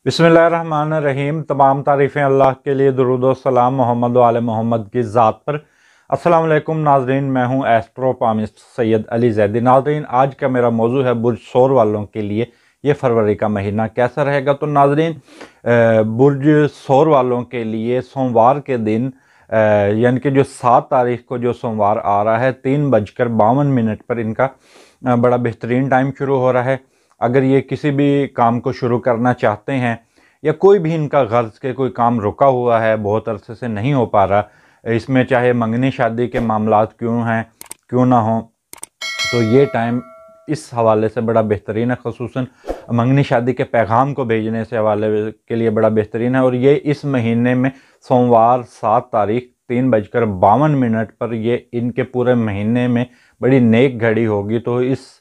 बिस्मिल्लाहिर्रहमानिर्रहीम। तमाम तारीफ़ें अल्लाह के लिए, दुरूद व सलाम मोहम्मद व आले मोहम्मद की ज़ात पर। अस्सलाम वालेकुम नाज़रीन, मैं हूं एस्ट्रोपामिस्ट सैयद अली ज़ैदी। नाज़रीन, आज का मेरा मौजू है बुर्ज सौर वालों के लिए ये फरवरी का महीना कैसा रहेगा। तो नाज़रीन, बुर्ज सौर वालों के लिए सोमवार के दिन यानी कि जो 7 तारीख को जो सोमवार आ रहा है 3:52 पर इनका बड़ा बेहतरीन टाइम शुरू हो रहा है। अगर ये किसी भी काम को शुरू करना चाहते हैं या कोई भी इनका गर्ज के कोई काम रुका हुआ है, बहुत अरसे से नहीं हो पा रहा, इसमें चाहे मंगनी शादी के मामलात क्यों ना हो, तो ये टाइम इस हवाले से बड़ा बेहतरीन है। ख़ुसूसन मंगनी शादी के पैगाम को भेजने से हवाले के लिए बड़ा बेहतरीन है। और ये इस महीने में सोमवार 7 तारीख 3:52 पर ये इनके पूरे महीने में बड़ी नेक घड़ी होगी। तो इस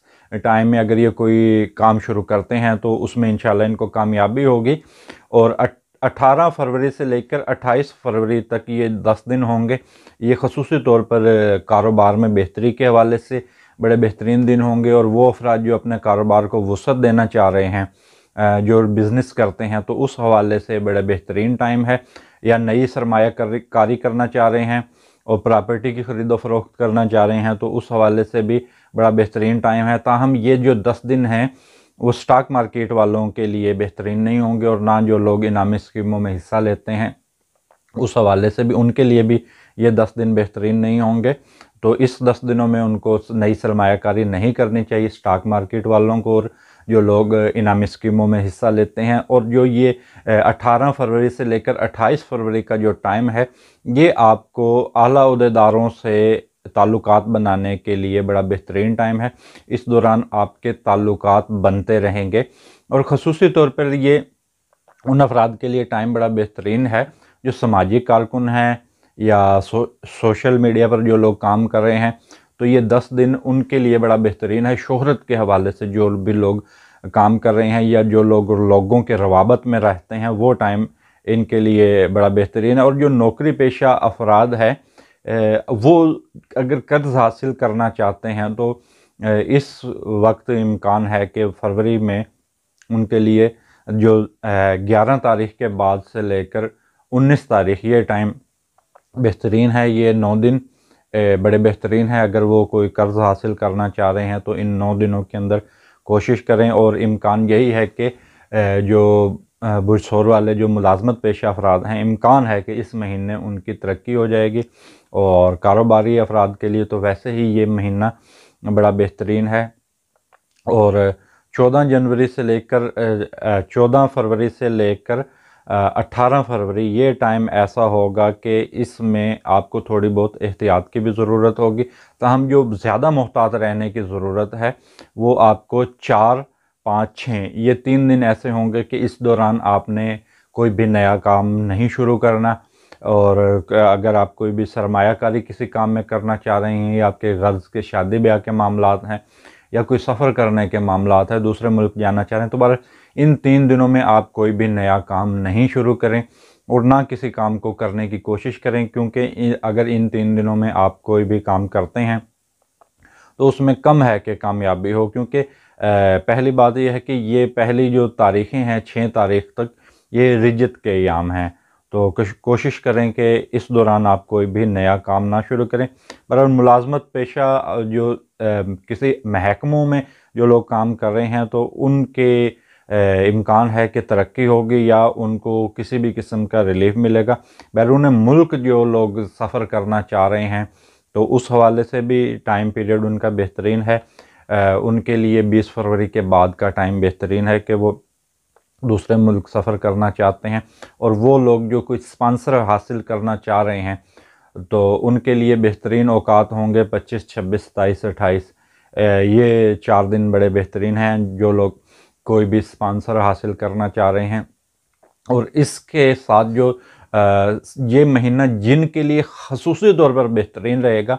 टाइम में अगर ये कोई काम शुरू करते हैं तो उसमें इंशाल्लाह इनको कामयाबी होगी। और 18 फरवरी से लेकर 28 फरवरी तक ये 10 दिन होंगे। ये ख़ुसूसी तौर पर कारोबार में बेहतरी के हवाले से बड़े बेहतरीन दिन होंगे। और वो अफराद जो अपने कारोबार को वसअत देना चाह रहे हैं, जो बिज़नेस करते हैं, तो उस हवाले से बड़ा बेहतरीन टाइम है। या नई सरमायाकारी करना चाह रहे हैं और प्रॉपर्टी की ख़रीदो फरोख्त करना चाह रहे हैं, तो उस हवाले से भी बड़ा बेहतरीन टाइम है। ताहम ये जो 10 दिन हैं वो स्टॉक मार्केट वालों के लिए बेहतरीन नहीं होंगे, और ना जो लोग इनामी स्कीमों में हिस्सा लेते हैं उस हवाले से भी उनके लिए भी ये 10 दिन बेहतरीन नहीं होंगे। तो इस 10 दिनों में उनको नई सरमायाकारी नहीं करनी चाहिए स्टॉक मार्केट वालों को, और जो लोग इनामी स्कीमों में हिस्सा लेते हैं। और जो ये 18 फरवरी से लेकर 28 फरवरी का जो टाइम है, ये आपको आला ओहदेदारों से ताल्लुकात बनाने के लिए बड़ा बेहतरीन टाइम है। इस दौरान आपके ताल्लुकात बनते रहेंगे। और ख़ुसूसी तौर पर ये उन अफराद के लिए टाइम बड़ा बेहतरीन है जो समाजी कारकुन हैं या सोशल मीडिया पर जो लोग काम कर रहे हैं। तो ये 10 दिन उनके लिए बड़ा बेहतरीन है। शोहरत के हवाले से जो भी लोग काम कर रहे हैं या जो लोग लोगों के रवाबत में रहते हैं, वो टाइम इनके लिए बड़ा बेहतरीन है। और जो नौकरी पेशा अफराद है, वो अगर कर्ज हासिल करना चाहते हैं तो इस वक्त इम्कान है कि फरवरी में उनके लिए जो 11 तारीख के बाद से लेकर 19 तारीख ये टाइम बेहतरीन है। ये 9 दिन बड़े बेहतरीन है। अगर वो कोई कर्ज हासिल करना चाह रहे हैं तो इन 9 दिनों के अंदर कोशिश करें। और इम्कान यही है कि जो बुर्ज सौर वाले जो मुलाजमत पेशा अफराद हैं, इम्कान है कि इस महीने उनकी तरक्की हो जाएगी। और कारोबारी अफराद के लिए तो वैसे ही ये महीना बड़ा बेहतरीन है। और 14 फरवरी से लेकर 18 फरवरी ये टाइम ऐसा होगा कि इसमें आपको थोड़ी बहुत एहतियात की भी ज़रूरत होगी। ताहम जो ज़्यादा मोहतात रहने की ज़रूरत है वो आपको 4, 5, 6 ये 3 दिन ऐसे होंगे कि इस दौरान आपने कोई भी नया काम नहीं शुरू करना। और अगर आप कोई भी सरमायाकारी किसी काम में करना चाह रहे हैं, या आपके गर्ज के शादी ब्याह के मामलात हैं, या कोई सफ़र करने के मामलात है, दूसरे मुल्क जाना चाह रहे हैं, तो बस इन 3 दिनों में आप कोई भी नया काम नहीं शुरू करें और ना किसी काम को करने की कोशिश करें। क्योंकि अगर इन 3 दिनों में आप कोई भी काम करते हैं तो उसमें कम है कि कामयाबी हो। क्योंकि पहली बात यह है कि ये पहली जो तारीखें हैं 6 तारीख तक ये रिजत के अयाम हैं। तो कोशिश करें कि इस दौरान आप कोई भी नया काम ना शुरू करें। पर मुलाजमत पेशा जो किसी महकमों में जो लोग काम कर रहे हैं, तो उनके इम्कान है कि तरक्की होगी या उनको किसी भी किस्म का रिलीफ मिलेगा। बैरून मुल्क जो लोग सफ़र करना चाह रहे हैं, तो उस हवाले से भी टाइम पीरियड उनका बेहतरीन है। उनके लिए 20 फरवरी के बाद का टाइम बेहतरीन है कि वो दूसरे मुल्क सफ़र करना चाहते हैं। और वो लोग जो कुछ स्पॉन्सर हासिल करना चाह रहे हैं, तो उनके लिए बेहतरीन औकात होंगे 25, 26, 27, 28। ये 4 दिन बड़े बेहतरीन हैं जो लोग कोई भी स्पॉन्सर हासिल करना चाह रहे हैं। और इसके साथ जो ये महीना जिनके लिए ख़ुसूसी तौर पर बेहतरीन रहेगा,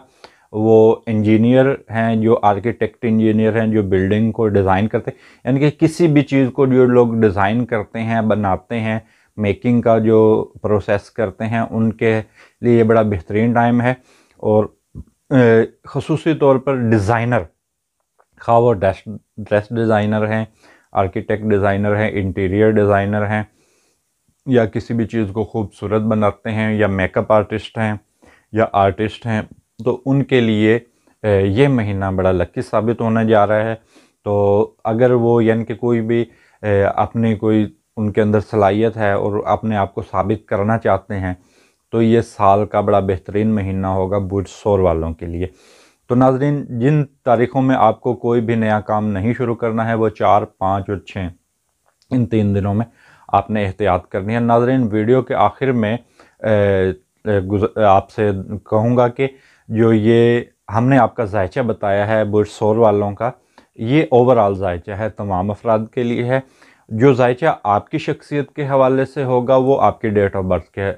वो इंजीनियर हैं, जो आर्किटेक्ट इंजीनियर हैं, जो बिल्डिंग को डिज़ाइन करते हैं, यानी कि किसी भी चीज़ को जो लोग डिज़ाइन करते हैं, बनाते हैं, मेकिंग का जो प्रोसेस करते हैं, उनके लिए बड़ा बेहतरीन टाइम है। और ख़ुसूसी तौर पर डिज़ाइनर, खा वो ड्रेस डिज़ाइनर हैं, आर्किटेक्ट डिज़ाइनर हैं, इंटीरियर डिज़ाइनर हैं, یا کسی بھی چیز کو خوبصورت بناتے ہیں یا میک اپ آرٹسٹ ہیں یا آرٹسٹ ہیں تو ان کے لیے یہ مہینہ بڑا لکی ثابت ہونے جا رہا ہے۔ تو اگر وہ یعنی کہ کوئی بھی اپنی کوئی ان کے اندر صلاحیت ہے اور اپنے آپ کو ثابت کرنا چاہتے ہیں تو یہ سال کا بڑا بہترین مہینہ ہوگا برج ثور والوں کے لیے۔ تو ناظرین، جن تاریخوں میں آپ کو کوئی بھی نیا کام نہیں شروع کرنا ہے وہ 4، 5 اور 6 ان 3 دنوں میں آپ نے احتیاط کرنی ہے۔ ناظرین، ویڈیو کے آخر میں آپ سے کہوں گا کہ جو یہ ہم نے آپ کا ذائچہ بتایا ہے برج ثور والوں کا، یہ اوورآل ذائچہ ہے، تمام افراد کے لیے ہے۔ جو ذائچہ آپ کی شخصیت کے حوالے سے ہوگا وہ آپ کی ڈیٹ آف برتھ کے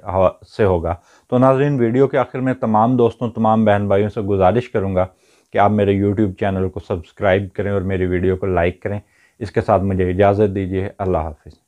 سے ہوگا۔ تو ناظرین، ویڈیو کے آخر میں تمام دوستوں، تمام بہن بھائیوں سے گزارش کروں گا کہ آپ میرے یوٹیوب چینل کو سبسکرائب کریں اور میری ویڈیو کو لائک کریں۔ اس کے ساتھ مجھے اجازت دیجیے۔ اللہ حافظ۔